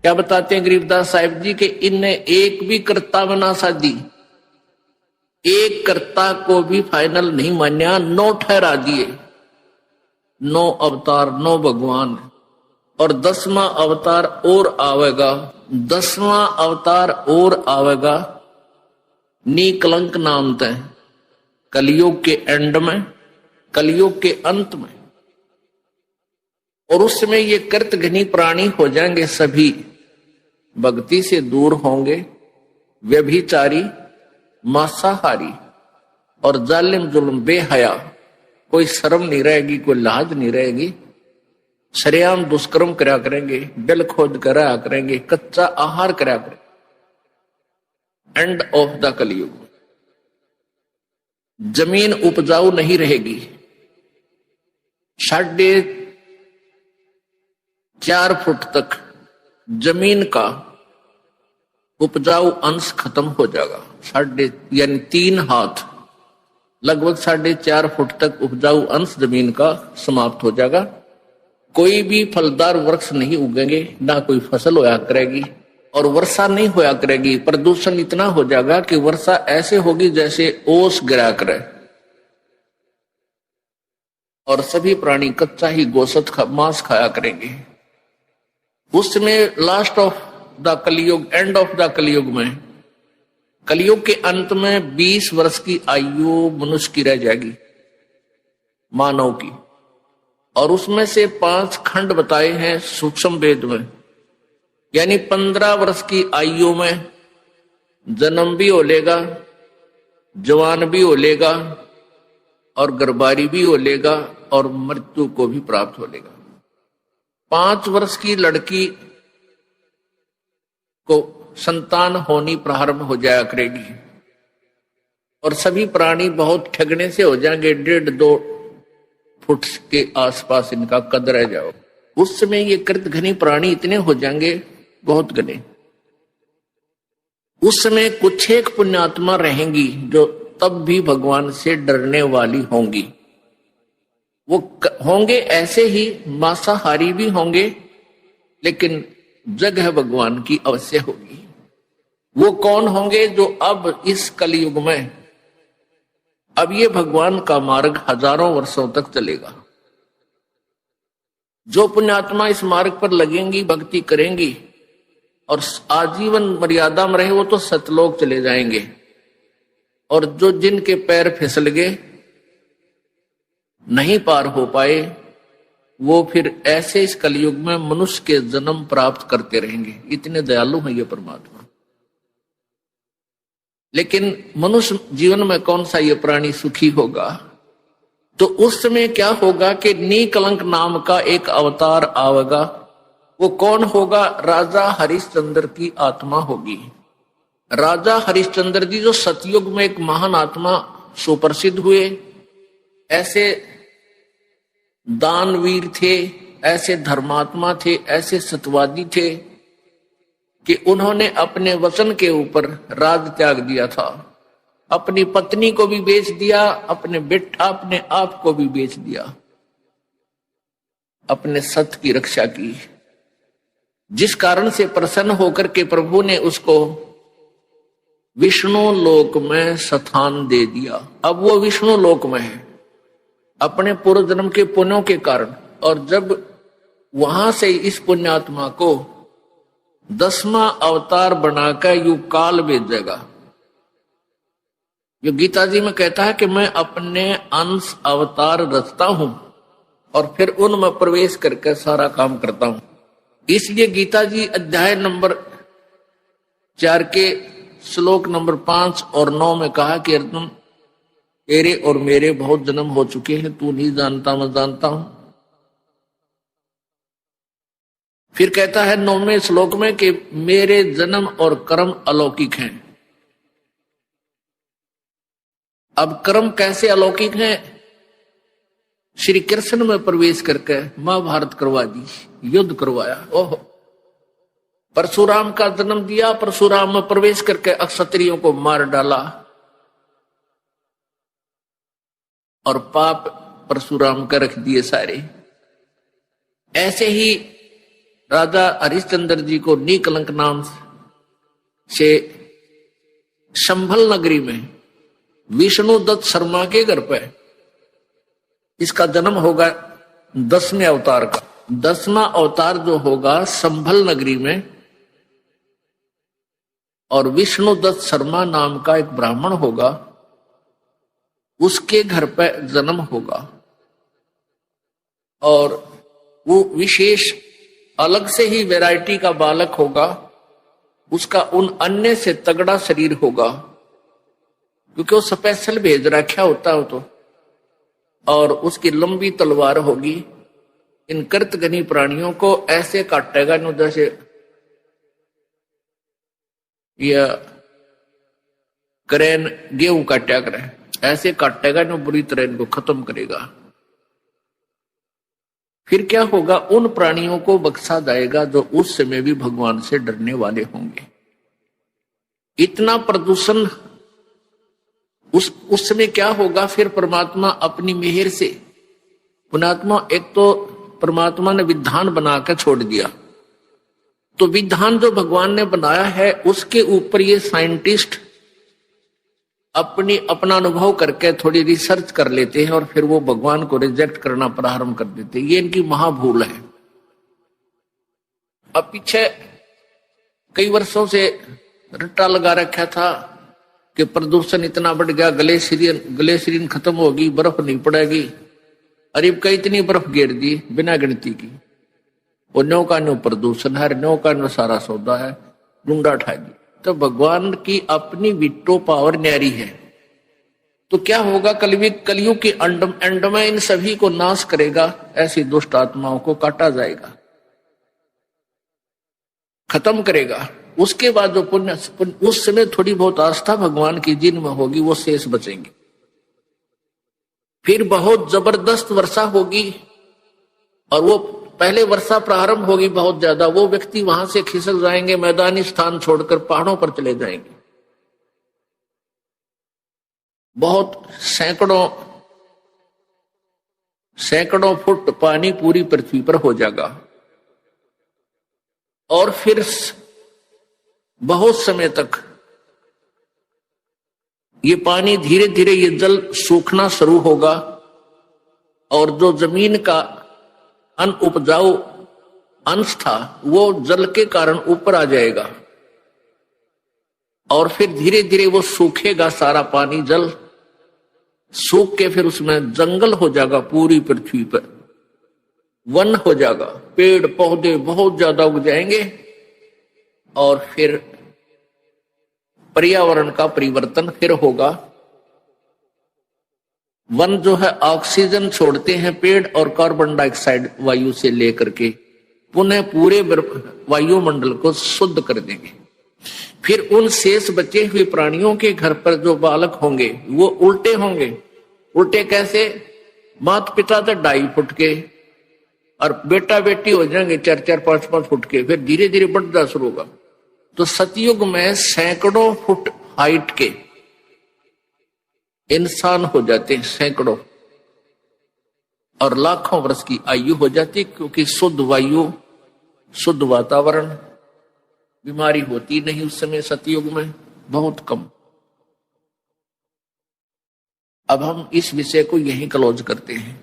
क्या बताते हैं गरीबदास साहिब जी के इनने एक भी कर्ता बना शादी, एक कर्ता को भी फाइनल नहीं मान्या, 9 ठहरा दिए, 9 अवतार 9 भगवान, और 10वां अवतार और आवेगा, 10वां अवतार और आवेगा निकलंक नाम तय, कलयुग के एंड में, कलयुग के अंत में। और उसमें ये कृतघ्नी प्राणी हो जाएंगे, सभी भक्ति से दूर होंगे, व्यभिचारी, मांसाहारी और जालिम जुल्म बेहया, कोई शर्म नहीं रहेगी, कोई लाज नहीं रहेगी, सरेआम दुष्कर्म करा करेंगे, जल खोद करा करेंगे, कच्चा आहार करा करेंगे। एंड ऑफ द कलयुग। जमीन उपजाऊ नहीं रहेगी, 4.5 फुट तक जमीन का उपजाऊ अंश खत्म हो जाएगा, यानी 3 हाथ, लगभग 4.5 फुट तक उपजाऊ अंश जमीन का समाप्त हो जाएगा। कोई भी फलदार वृक्ष नहीं उगेंगे, ना कोई फसल होया करेगी, और वर्षा नहीं होया करेगी। प्रदूषण इतना हो जाएगा कि वर्षा ऐसे होगी जैसे ओस गिरा करे, और सभी प्राणी कच्चा ही गोश्त मांस खाया करेंगे। उसमें लास्ट ऑफ द कलयुग, एंड ऑफ द कलयुग में, कलयुग के अंत में 20 वर्ष की आयु मनुष्य की रह जाएगी, मानव की। और उसमें से 5 खंड बताए हैं सूक्ष्म वेद में, यानी 15 वर्ष की आयु में जन्म भी हो लेगा, जवान भी हो लेगा, और गर्भारी भी हो लेगा, और मृत्यु को भी प्राप्त हो लेगा। 5 वर्ष की लड़की को संतान होनी प्रारंभ हो जाया करेगी, और सभी प्राणी बहुत ठगने से हो जाएंगे, 1.5-2 फुट के आसपास इनका कद रह जाओ। उस समय ये कृतघ्नी प्राणी इतने हो जाएंगे, बहुत घने। उस समय कुछ एक पुण्यात्मा रहेंगी जो तब भी भगवान से डरने वाली होंगी। वो होंगे ऐसे ही, मांसाहारी भी होंगे, लेकिन जगह भगवान की अवश्य होगी। वो कौन होंगे? जो अब इस कलयुग में, अब ये भगवान का मार्ग हजारों वर्षों तक चलेगा। जो पुण्यात्मा इस मार्ग पर लगेंगी, भक्ति करेंगी और आजीवन मर्यादा में रहे, वो तो सतलोक चले जाएंगे। और जो जिनके पैर फिसल गए, नहीं पार हो पाए, वो फिर ऐसे इस कलयुग में मनुष्य के जन्म प्राप्त करते रहेंगे। इतने दयालु हैं ये परमात्मा। लेकिन मनुष्य जीवन में कौन सा ये प्राणी सुखी होगा? तो उस समय क्या होगा कि निकलंक नाम का एक अवतार आवेगा। वो कौन होगा? राजा हरिश्चंद्र की आत्मा होगी। राजा हरिश्चंद्र जी जो सतयुग में एक महान आत्मा सुप्रसिद्ध हुए, ऐसे दानवीर थे, ऐसे धर्मात्मा थे, ऐसे सत्यवादी थे कि उन्होंने अपने वचन के ऊपर राज त्याग दिया था। अपनी पत्नी को भी बेच दिया, अपने आप को भी बेच दिया, अपने सत्य की रक्षा की। जिस कारण से प्रसन्न होकर के प्रभु ने उसको विष्णु लोक में स्थान दे दिया। अब वो विष्णु लोक में है अपने पूर्व जन्म के पुण्यों के कारण। और जब वहां से इस पुण्यात्मा को 10वां अवतार बनाकर युग काल भेजेगा। जो गीता जी में कहता है कि मैं अपने अंश अवतार रचता हूं और फिर उनमें प्रवेश करके सारा काम करता हूं। इसलिए गीता जी अध्याय नंबर 4 के श्लोक नंबर 5 और 9 में कहा कि अर्जुन, तेरे और मेरे बहुत जन्म हो चुके हैं, तू नहीं जानता, मैं जानता हूं। फिर कहता है 9वें श्लोक में कि मेरे जन्म और कर्म अलौकिक हैं। अब कर्म कैसे अलौकिक हैं? श्री कृष्ण में प्रवेश करके महाभारत करवा दी, युद्ध करवाया। ओह, परशुराम का जन्म दिया, परशुराम में प्रवेश करके अक्षत्रियों को मार डाला और पाप परशुराम का रख दिए सारे। ऐसे ही राजा हरिश्चंद्र जी को नीकलंक नाम से संभल नगरी में विष्णु दत्त शर्मा के घर पे इसका जन्म होगा 10वें अवतार का। 10वां अवतार जो होगा संभल नगरी में, और विष्णु दत्त शर्मा नाम का एक ब्राह्मण होगा, उसके घर पे जन्म होगा। और वो विशेष अलग से ही वैरायटी का बालक होगा, उसका उन अन्य से तगड़ा शरीर होगा, क्योंकि वो स्पेशल भेज रखा होता हो तो। और उसकी लंबी तलवार होगी। इन कृतघ्नी प्राणियों को ऐसे काटेगा न जैसे या करेन गेहूं काटा करे, ऐसे काटेगा न बुरी तरह इनको खत्म करेगा। फिर क्या होगा, उन प्राणियों को बख्शा जाएगा जो उस समय भी भगवान से डरने वाले होंगे। इतना प्रदूषण उस समय क्या होगा, फिर परमात्मा अपनी मेहर से, पुण्यात्मा एक तो परमात्मा ने विधान बनाकर छोड़ दिया, तो विधान जो भगवान ने बनाया है उसके ऊपर ये साइंटिस्ट अपना अनुभव करके थोड़ी रिसर्च कर लेते हैं और फिर वो भगवान को रिजेक्ट करना प्रारंभ कर देते हैं। ये इनकी महाभूल है। अब पीछे कई वर्षों से रट्टा लगा रखा था कि प्रदूषण इतना बढ़ गया, ग्लेशियन खत्म होगी, बर्फ नहीं पड़ेगी। अरे कई इतनी बर्फ गिर दी बिना गिनती की, वो नो का नो प्रदूषण है, नो का नो सारा सौदा है, डूंडा उठा दी। तो भगवान की अपनी विटो पावर न्यारी है। तो क्या होगा, कलयुग के एंड में इन सभी को नाश करेगा, ऐसी दुष्ट आत्माओं को काटा जाएगा, खत्म करेगा। उसके बाद जो पुण्य उस समय थोड़ी बहुत आस्था भगवान की जिनमें होगी वो शेष बचेंगे। फिर बहुत जबरदस्त वर्षा होगी, और वो पहले वर्षा प्रारंभ होगी बहुत ज्यादा, वो व्यक्ति वहां से खिसक जाएंगे, मैदानी स्थान छोड़कर पहाड़ों पर चले जाएंगे। बहुत सैकड़ों फुट पानी पूरी पृथ्वी पर हो जाएगा, और फिर बहुत समय तक ये पानी धीरे धीरे ये जल सूखना शुरू होगा, और जो जमीन का अनउपजाऊ अंश था वो जल के कारण ऊपर आ जाएगा, और फिर धीरे धीरे वो सूखेगा, सारा पानी जल सूख के फिर उसमें जंगल हो जाएगा, पूरी पृथ्वी पर वन हो जाएगा, पेड़ पौधे बहुत ज्यादा उग जाएंगे, और फिर पर्यावरण का परिवर्तन फिर होगा। वन जो है ऑक्सीजन छोड़ते हैं पेड़, और कार्बन डाइऑक्साइड वायु से लेकर के पुनः पूरे वायुमंडल को शुद्ध कर देंगे। फिर उन शेष बचे हुए प्राणियों के घर पर जो बालक होंगे वो उल्टे होंगे। उल्टे कैसे, माता पिता तो 2.5 फुट के, और बेटा बेटी हो जाएंगे 4-4, 5-5 फुट के, फिर धीरे धीरे बढ़ता शुरू होगा। तो सतयुग में सैकड़ों फुट हाइट के इंसान हो जाते हैं, सैकड़ों, और लाखों वर्ष की आयु हो जाती, क्योंकि शुद्ध वायु, शुद्ध वातावरण, बीमारी होती नहीं उस समय सतयुग में, बहुत कम। अब हम इस विषय को यहीं क्लोज करते हैं।